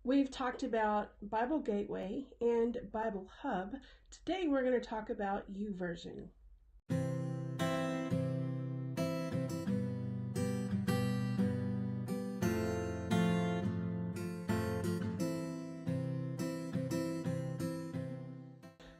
We've talked about Bible Gateway and Bible Hub. Today we're going to talk about YouVersion.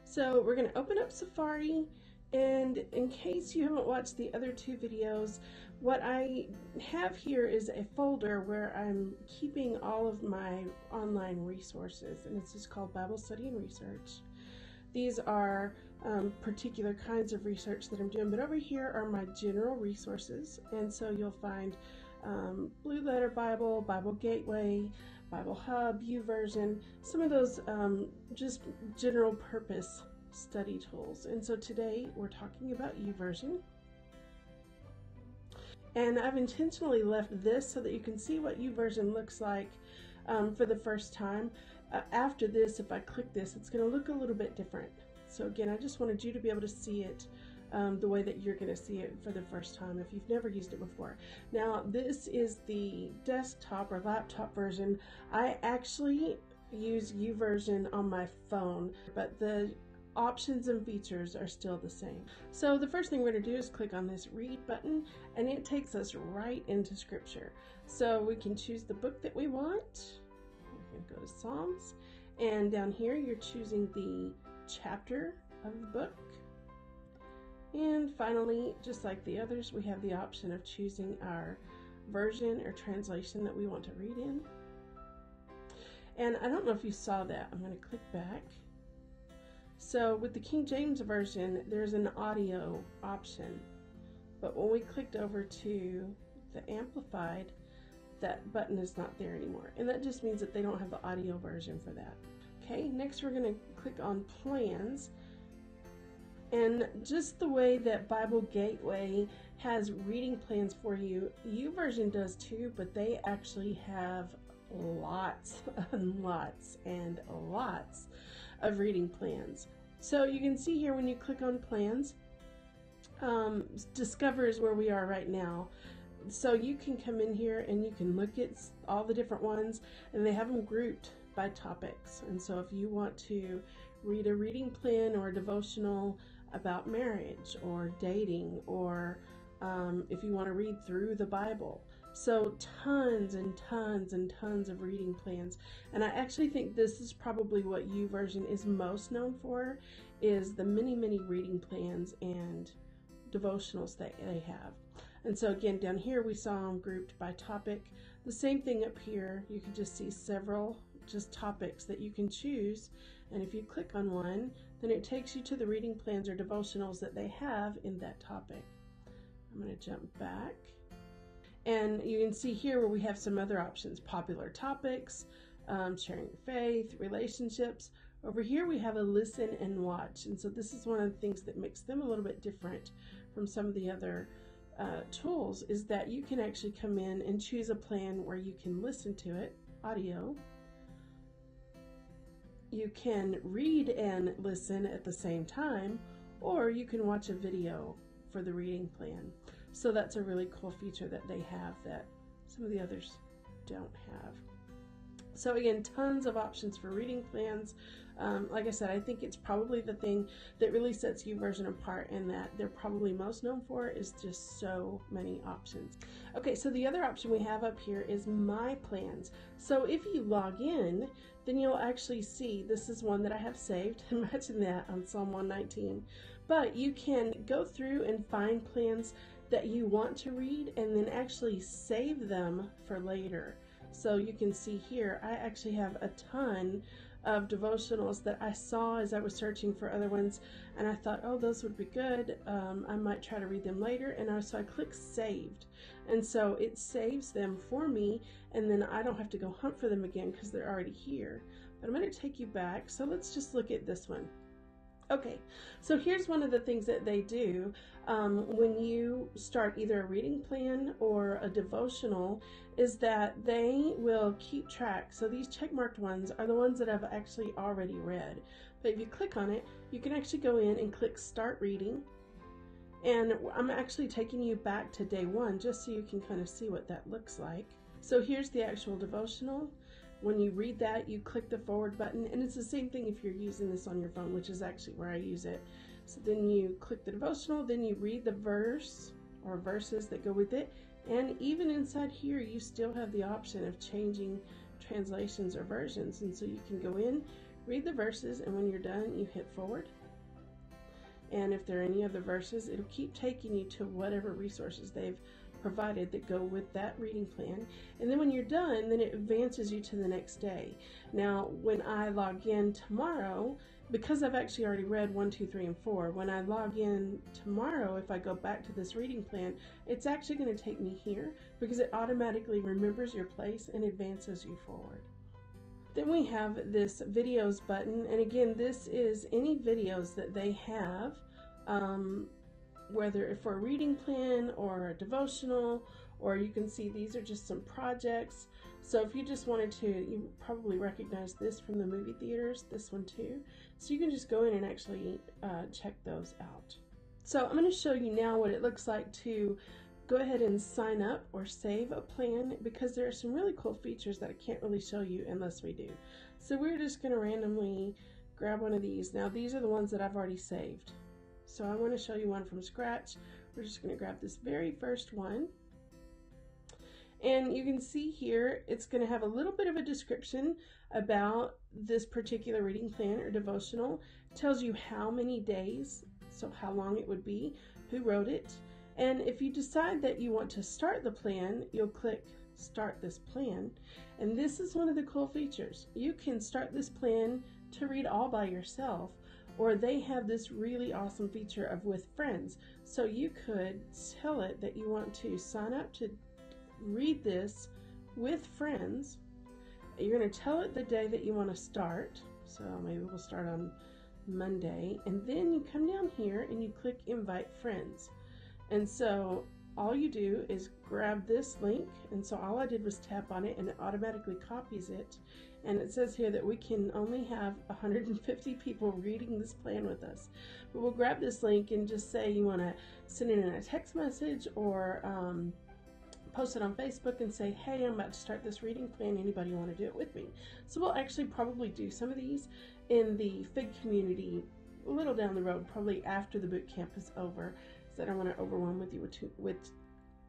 So we're going to open up Safari, and in case you haven't watched the other two videos, what I have here is a folder where I'm keeping all of my online resources, and it's just called Bible Study and Research. These are particular kinds of research that I'm doing, but over here are my general resources, and so you'll find Blue Letter Bible, Bible Gateway, Bible Hub, YouVersion, some of those just general purpose study tools. And so today we're talking about YouVersion. And I've intentionally left this so that you can see what YouVersion looks like for the first time. After this, if I click this, it's going to look a little bit different. So again, I just wanted you to be able to see it the way that you're going to see it for the first time if you've never used it before. Now, this is the desktop or laptop version. I actually use YouVersion on my phone, but the options and features are still the same. So the first thing we're going to do is click on this read button, and it takes us right into scripture. So we can choose the book that we want. We can go to Psalms, and down here you're choosing the chapter of the book. And finally, just like the others, we have the option of choosing our version or translation that we want to read in. And I don't know if you saw that. I'm going to click back. So with the King James Version, there's an audio option. But when we clicked over to the Amplified, that button is not there anymore. And that just means that they don't have the audio version for that. Okay, next we're going to click on Plans. And just the way that Bible Gateway has reading plans for you, YouVersion does too, but they actually have lots and lots and lots of reading plans. So you can see here when you click on Plans, Discover is where we are right now. So you can come in here and you can look at all the different ones, and they have them grouped by topics. And so if you want to read a reading plan or a devotional about marriage or dating, or if you want to read through the Bible. So tons and tons and tons of reading plans. And I actually think this is probably what YouVersion is most known for, is the many reading plans and devotionals that they have. And so again, down here we saw them grouped by topic. The same thing up here, you can just see several just topics that you can choose, and if you click on one, then it takes you to the reading plans or devotionals that they have in that topic. I'm going to jump back, and you can see here where we have some other options: popular topics, sharing your faith, relationships. Over here we have a listen and watch, and so this is one of the things that makes them a little bit different from some of the other tools, is that you can actually come in and choose a plan where you can listen to it, audio. You can read and listen at the same time, or you can watch a video for the reading plan. So that's a really cool feature that they have that some of the others don't have. So again, tons of options for reading plans. Like I said, I think it's probably the thing that really sets YouVersion apart, and that they're probably most known for is just so many options. Okay, so the other option we have up here is My Plans. So if you log in, then you'll actually see, this is one that I have saved. Imagine that, on Psalm 119. But you can go through and find plans that you want to read and then actually save them for later. So you can see here, I actually have a ton of devotionals that I saw as I was searching for other ones, and I thought, oh, those would be good. I might try to read them later, and so I click saved, and so it saves them for me, and then I don't have to go hunt for them again because they're already here. But I'm going to take you back, so let's just look at this one. Okay, so here's one of the things that they do when you start either a reading plan or a devotional, is that they will keep track. So these checkmarked ones are the ones that I've actually already read. But if you click on it, you can actually go in and click Start Reading. And I'm actually taking you back to day one just so you can kind of see what that looks like. So here's the actual devotional, When you read that, you click the forward button, and it's the same thing if you're using this on your phone, which is actually where I use it. So then you click the devotional, then you read the verse or verses that go with it, and even inside here you still have the option of changing translations or versions, and so you can go in, read the verses, and when you're done you hit forward, and if there are any other verses, it'll keep taking you to whatever resources they've provided that go with that reading plan. And then when you're done, then it advances you to the next day. Now when I log in tomorrow, because I've actually already read 1, 2, 3, and 4, when I log in tomorrow, if I go back to this reading plan, it's actually going to take me here because it automatically remembers your place and advances you forward. Then we have this videos button, and again, this is any videos that they have, whether for a reading plan or a devotional, or you can see these are just some projects. So if you just wanted to, you probably recognize this from the movie theaters, this one too. So you can just go in and actually check those out. So I'm going to show you now what it looks like to go ahead and sign up or save a plan, because there are some really cool features that I can't really show you unless we do. So we're just going to randomly grab one of these. Now these are the ones that I've already saved. So I want to show you one from scratch. We're just going to grab this very first one. And you can see here, it's going to have a little bit of a description about this particular reading plan or devotional. It tells you how many days, so how long it would be, who wrote it. And if you decide that you want to start the plan, you'll click Start This Plan. And this is one of the cool features. You can start this plan to read all by yourself, or they have this really awesome feature of with friends. So you could tell it that you want to sign up to read this with friends. You're going to tell it the day that you want to start. So maybe we'll start on Monday. And then you come down here and you click Invite Friends. And so all you do is grab this link, and so all I did was tap on it and it automatically copies it, and it says here that we can only have 150 people reading this plan with us. But we'll grab this link and just say you want to send it in a text message or post it on Facebook and say, hey, I'm about to start this reading plan, anybody want to do it with me? So we'll actually probably do some of these in the FIG community a little down the road, probably after the boot camp is over. I don't want to overwhelm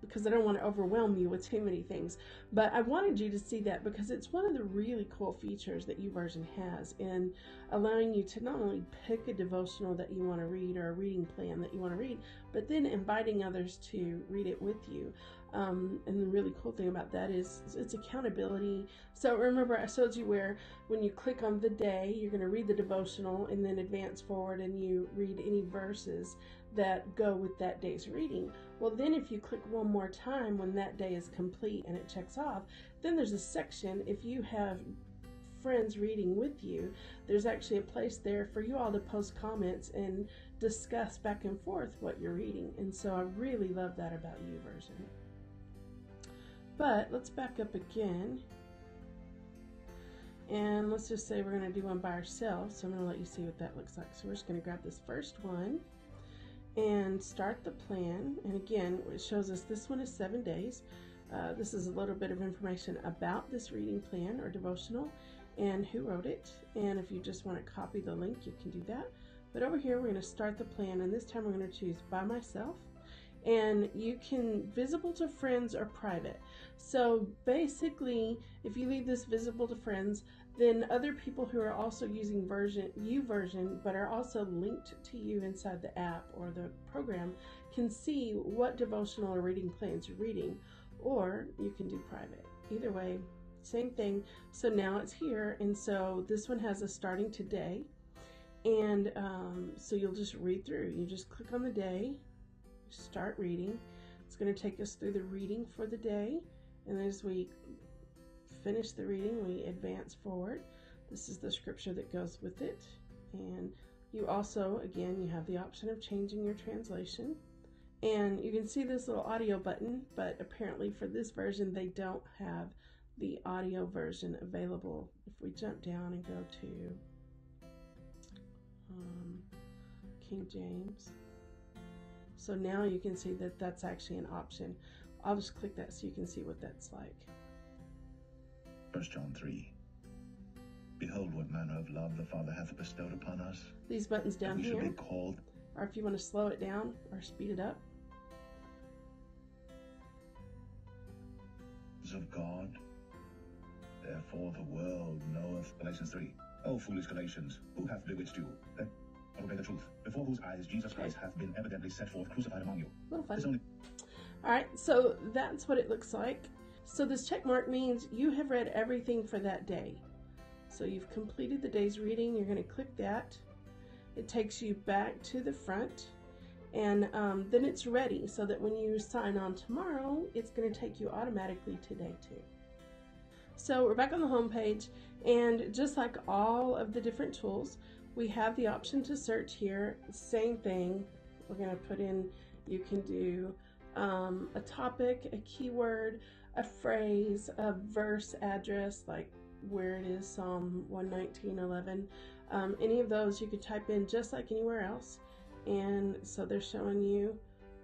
because I don't want to overwhelm you with too many things. But I wanted you to see that because it's one of the really cool features that YouVersion has in allowing you to not only pick a devotional that you want to read or a reading plan that you want to read, but then inviting others to read it with you. And the really cool thing about that is it's accountability. So remember, I showed you where when you click on the day, you're going to read the devotional and then advance forward and you read any verses that go with that day's reading. Well, then if you click one more time when that day is complete and it checks off, then there's a section, if you have friends reading with you, there's actually a place there for you all to post comments and discuss back and forth what you're reading. And so I really love that about YouVersion. But let's back up again, and let's just say we're going to do one by ourselves. So I'm going to let you see what that looks like. So we're just going to grab this first one and start the plan. And again, it shows us this one is 7 days. This is a little bit of information about this reading plan or devotional and who wrote it. And if you just want to copy the link, you can do that. But over here, we're going to start the plan, and this time we're going to choose by myself. And you can visible to friends or private. So basically, if you leave this visible to friends, then other people who are also using YouVersion but are also linked to you inside the app or the program can see what devotional or reading plans you're reading, or you can do private. Either way, same thing. So now it's here, and so this one has a starting today, and so you'll just read through. You just click on the day, start reading. It's going to take us through the reading for the day, and as we finish the reading, we advance forward. This is the scripture that goes with it, and you also, again, you have the option of changing your translation, and you can see this little audio button, but apparently for this version they don't have the audio version available. If we jump down and go to King James, so now you can see that that's actually an option. I'll just click that so you can see what that's like. 1 John 3, of love the Father hath bestowed upon us, These buttons that down we should here, be called or if you want to slow it down or speed it up. of God. Therefore the world knoweth. Galatians 3. O foolish Galatians, who hath bewitched you? That obey the truth, before whose eyes Jesus Christ hath been evidently set forth crucified among you. A little fun. Alright, so that's what it looks like. So this check mark means you have read everything for that day. So you've completed the day's reading. You're going to click that. It takes you back to the front, and then it's ready so that when you sign on tomorrow, it's going to take you automatically to day 2. So we're back on the home page, and just like all of the different tools, we have the option to search here. Same thing. We're going to put in, you can do a topic, a keyword, a phrase, a verse address, like where it is, Psalm 119:11. Any of those you could type in just like anywhere else. And so they're showing you,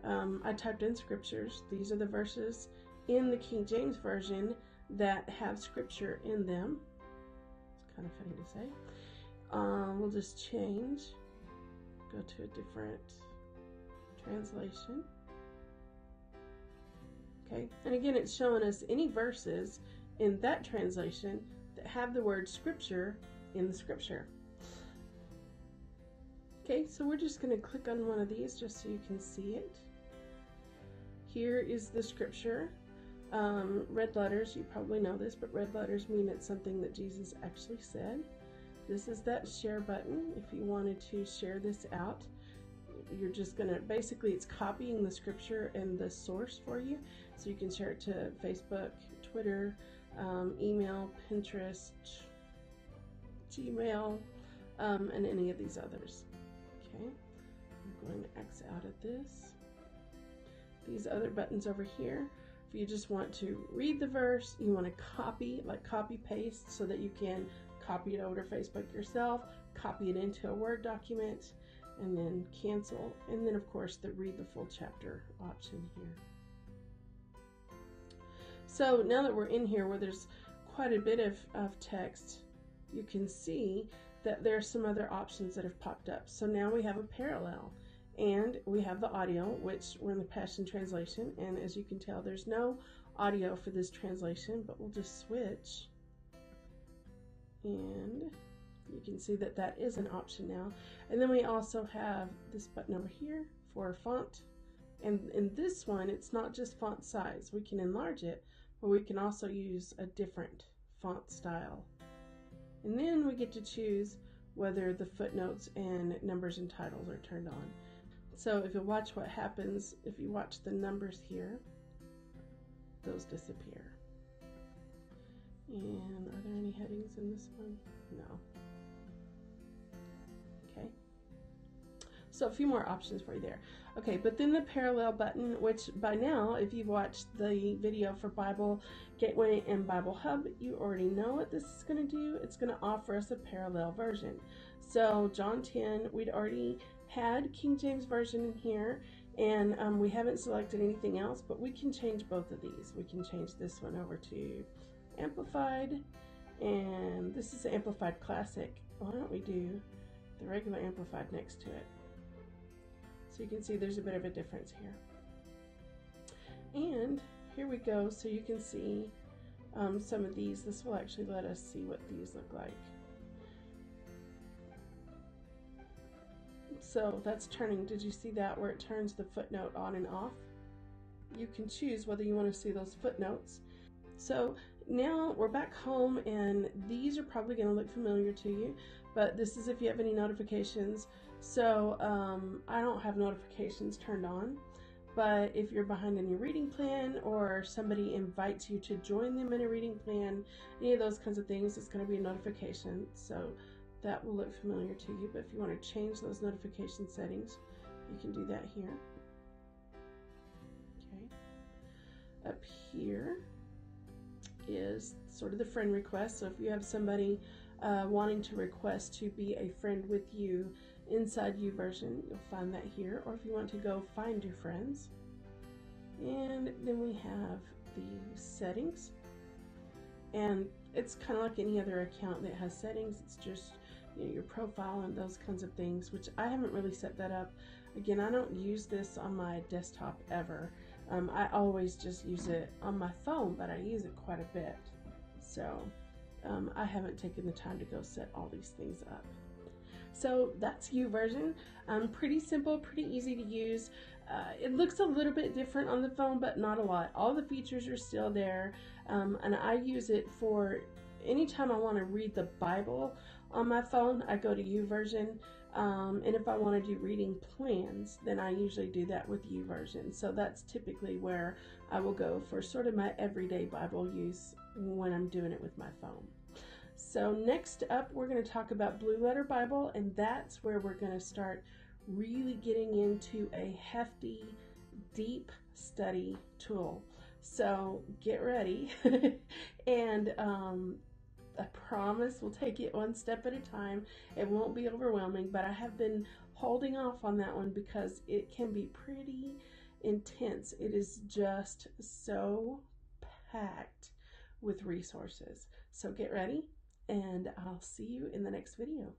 I typed in scriptures. These are the verses in the King James Version that have scripture in them. It's kind of funny to say. We'll just change, go to a different translation. Okay, and again, it's showing us any verses in that translation that have the word scripture in the scripture. Okay, so we're just going to click on one of these just so you can see it. Here is the scripture. Red letters, you probably know this, but red letters mean it's something that Jesus actually said. This is that share button. If you wanted to share this out, you're just going to, basically it's copying the scripture and the source for you. So you can share it to Facebook, Twitter, email, Pinterest, Gmail, and any of these others. Okay, I'm going to X out of this. These other buttons over here, if you just want to read the verse, you want to copy, like copy paste, so that you can copy it over to Facebook yourself, copy it into a Word document, and then cancel, and then of course the read the full chapter option here. So now that we're in here where there's quite a bit of text, you can see that there are some other options that have popped up. So now we have a parallel, and we have the audio, which we're in the Passion Translation, and as you can tell, there's no audio for this translation, but we'll just switch, and you can see that that is an option now. And then we also have this button over here for font, and in this one, it's not just font size. We can enlarge it, but we can also use a different font style. And then we get to choose whether the footnotes and numbers and titles are turned on. So if you watch what happens, if you watch the numbers here, those disappear. And are there any headings in this one? No. Okay. So a few more options for you there. Okay, but then the parallel button, which by now, if you've watched the video for Bible Gateway and Bible Hub, you already know what this is going to do. It's going to offer us a parallel version. So John 10, we'd already had King James Version in here, and we haven't selected anything else, but we can change both of these. We can change this one over to Amplified, and this is Amplified Classic. Why don't we do the regular Amplified next to it? So you can see there's a bit of a difference here. And here we go, so you can see some of these. This will actually let us see what these look like. So that's turning, did you see that, where it turns the footnote on and off? You can choose whether you want to see those footnotes. So now we're back home, and these are probably going to look familiar to you, but this is if you have any notifications. So I don't have notifications turned on, but if you're behind in your reading plan, or somebody invites you to join them in a reading plan, any of those kinds of things, it's going to be a notification. So that will look familiar to you, but if you want to change those notification settings, you can do that here. Okay. Up here is sort of the friend request. So if you have somebody wanting to request to be a friend with you inside YouVersion, you'll find that here. Or if you want to go find your friends. And then we have the settings. And it's kind of like any other account that has settings. It's just your profile and those kinds of things, which I haven't really set that up. Again, I don't use this on my desktop ever. I always just use it on my phone, but I use it quite a bit. So I haven't taken the time to go set all these things up. So that's YouVersion. Pretty simple, pretty easy to use. It looks a little bit different on the phone, but not a lot. All the features are still there, and I use it for anytime I want to read the Bible on my phone. I go to YouVersion, and if I want to do reading plans, then I usually do that with YouVersion. So that's typically where I will go for sort of my everyday Bible use when I'm doing it with my phone. So next up, we're going to talk about Blue Letter Bible, and that's where we're going to start really getting into a hefty, deep study tool. So get ready, and I promise we'll take it one step at a time. It won't be overwhelming, but I have been holding off on that one because it can be pretty intense. It is just so packed with resources. So get ready, and I'll see you in the next video.